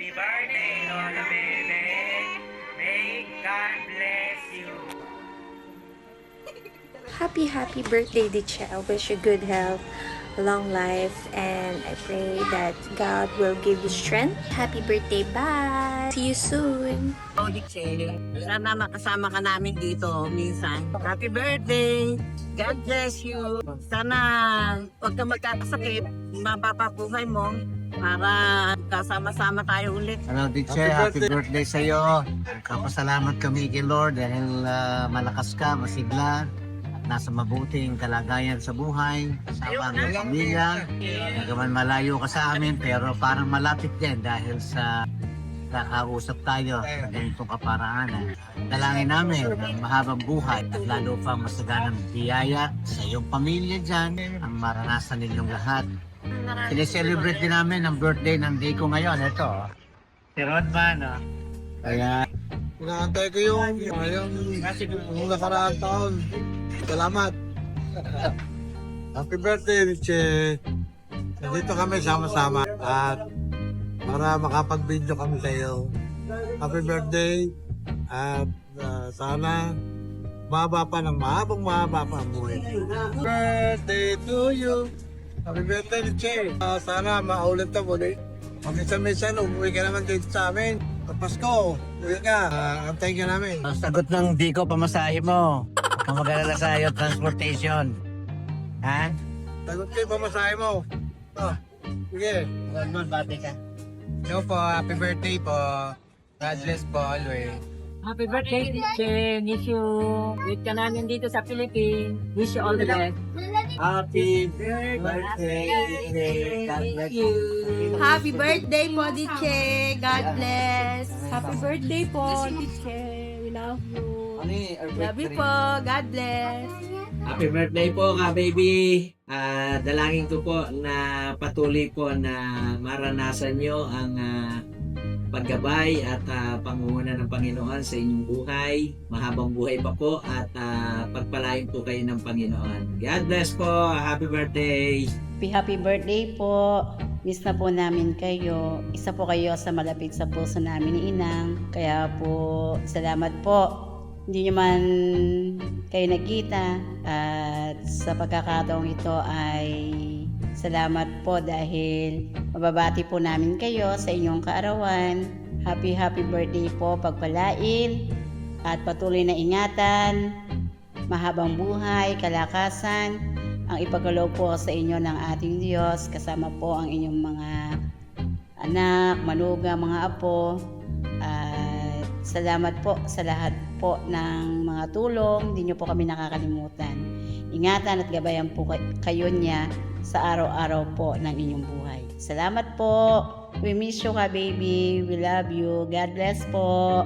Happy birthday, Lola Bebe. May God bless you. Happy birthday, Dicha. I wish you good health, long life, and I pray that God will give you strength. Happy birthday. Bye. See you soon. Diche, sana makasama ka namin dito minsan. Happy birthday! God bless you! Sana huwag ka magkakasakit, mapapabuhay mo para kasama-sama tayo ulit. Hello, Diche. Happy birthday sa iyo. Kapasalamat kami kay Lord dahil malakas ka, masigla, at nasa mabuting kalagayan sa buhay, kasama ang iyong pamilya. Nagaman malayo ka sa amin pero parang malapit din dahil sa kakausap tayo sa ganitong kaparaanan. Dalangin namin ng mahabang buhay at lalo pang masaganang biyaya sa iyong pamilya dyan ang maranasan ninyong lahat. Sineselebrate din namin ang birthday ng day ko ngayon. Ito, si Rodman. Kaya, inaantay ko yung nakaraang taon. Salamat. Happy birthday, Richie. Nandito kami sama-sama at para makapag-video kami sa iyo. Happy birthday at sana mahaba pa ng mahaba pa ang buhay. Birthday to you. Happy birthday, Richie. Sana maulit na muli. Paminsan-minsan, umuwi ka naman dito sa amin. Pasko, uwi ka. Antayin ka namin. ang sagot ng di ko pamasahe mo. Kung mag-alala sa iyo, transportation. Ha? Tagot kayo pamasahe mo. Oh, sige. Rodman, bati ka. Hello po, happy birthday po. God bless po always. Happy birthday, Diche! Wish you wait ka namin dito sa Philippines. Wish you all the best. Happy birthday. God bless you. Happy birthday po, Diche. God bless. Happy birthday po, Diche. We love you. Love you po. God bless. Happy birthday po ka baby. Dalangin ko po na patuloy po na maranasan nyo ang paggabay at pangunguna ng Panginoon sa inyong buhay. Mahabang buhay pa po at pagpalain po kayo ng Panginoon. God bless po. Happy birthday. Happy birthday po. Miss na po namin kayo. Isa po kayo sa malapit sa puso namin ni Inang. Kaya po, salamat po. Hindi nyo man kayo nagkita at sa pagkakataong ito ay salamat po dahil mababati po namin kayo sa inyong kaarawan. Happy birthday po, pagpalain at patuloy na ingatan, mahabang buhay, kalakasan ang ipagkaloob po sa inyo ng ating Diyos, kasama po ang inyong mga anak, manugang, mga apo. At salamat po sa lahat po ng mga tulong, hindi nyo po kami nakakalimutan. Ingatan at gabayan po kayo niya sa araw-araw po ng inyong buhay. Salamat po. We miss you ka, baby. We love you. God bless po.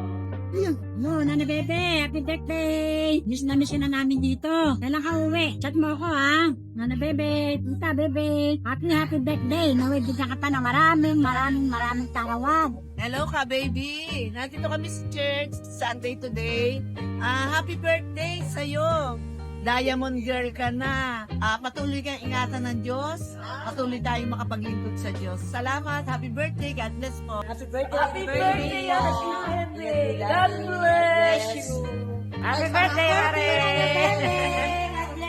No, Nana Bebe, happy birthday! Miss na namin dito. Kailan ka uwi? Chat mo ako ha. Nana Bebe, Tita Bebe, happy birthday. Naway bigyan ka pa ng maraming tarawan. Hello ka, baby! Nandito kami sa church, Sunday today. Happy birthday sa'yo! Diamond girl ka na. Patuloy kang ingatan ng Diyos. Patuloy tayong makapaglingkod sa Diyos. Salamat. Happy birthday. God bless po. Happy birthday. Happy birthday. God bless you. Happy birthday, Are.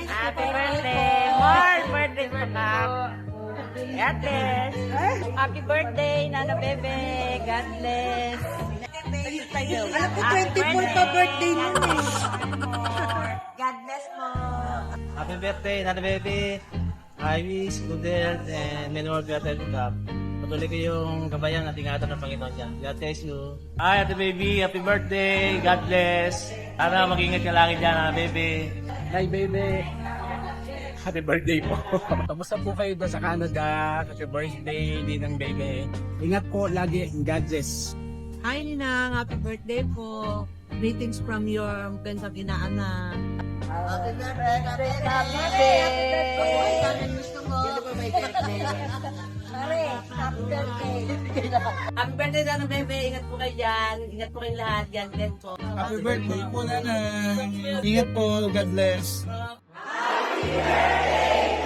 Happy birthday. More birthday sa kap. God bless. Happy birthday, Nana Bebe. God bless. Alam ko, 24 pa birthday nun eh. God bless mo. Happy birthday, Nana Baby. I wish good health and many more good health cup. Patuloy kayong gabayan at ingatan ng Panginoon dyan. God bless you. Hi, Ate Baby. Happy birthday. God bless. Sana mag-ingat ka lagi dyan, Nana Baby. Hi, baby. Happy birthday po. Kamusta po kayo doon sa Canada? Happy birthday, Ninang Baby. Ingat po lagi. God bless. Hi, Ninang. Happy birthday po. Greetings from your Pensac inaanak. Happy birthday! Happy birthday! Gusto mo? Happy birthday! Happy birthday, Nana Bebe. Ingat po kayo dyan. Ingat po kayo lahat. God bless po. Happy birthday po, Nanay. Ingat po. God bless. Happy birthday!